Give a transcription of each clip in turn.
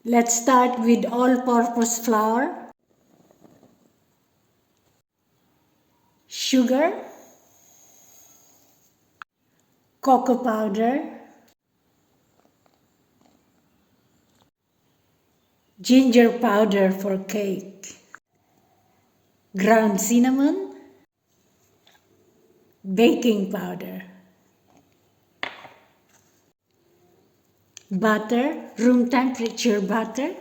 Let's start with all-purpose flour, sugar, cocoa powder, ginger powder for cake, ground cinnamon, baking powder, butter, room temperature butter.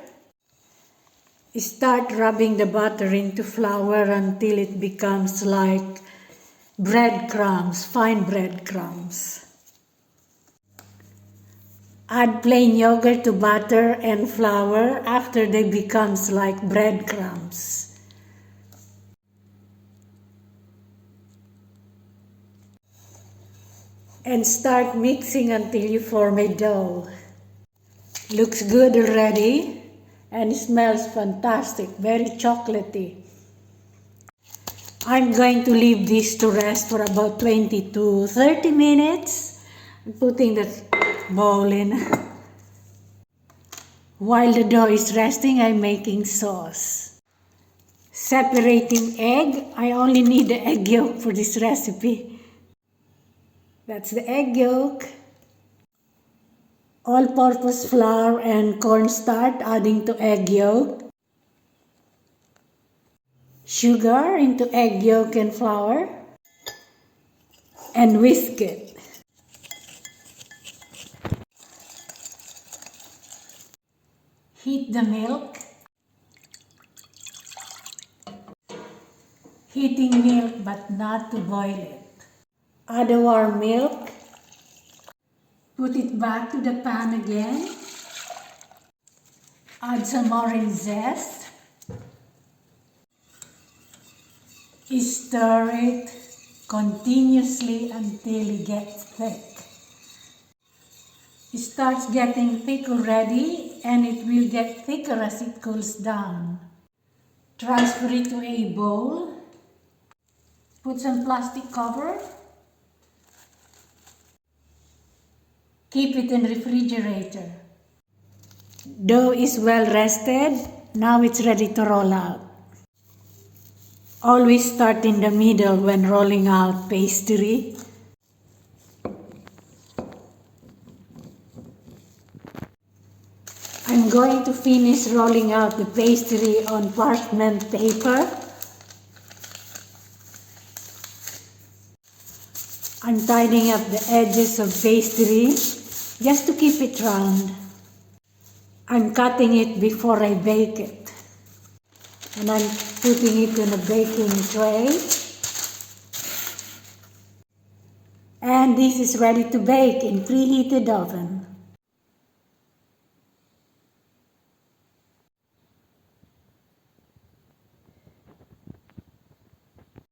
Start rubbing the butter into flour until it becomes like breadcrumbs, fine breadcrumbs. Add plain yogurt to butter and flour after they becomes like breadcrumbs. And start mixing until you form a dough. Looks good already and smells fantastic, very chocolatey. I'm going to leave this to rest for about 20 to 30 minutes. I'm putting the bowl in. While the dough is resting, I'm making sauce. Separating egg. I only need the egg yolk for this recipe. That's the egg yolk. All-purpose flour and cornstarch adding to egg yolk. Sugar into egg yolk and flour. And whisk it. Heat the milk. Heating milk but not to boil it. Add the warm milk. Put it back to the pan again. Add some orange zest. Stir it continuously until it gets thick. It starts getting thick already and it will get thicker as it cools down. Transfer it to a bowl. Put some plastic cover. Keep it in the refrigerator. Dough is well rested. Now it's ready to roll out. Always start in the middle when rolling out pastry. I'm going to finish rolling out the pastry on parchment paper. I'm tidying up the edges of pastry just to keep it round. I'm cutting it before I bake it. And I'm putting it in a baking tray. And this is ready to bake in preheated oven.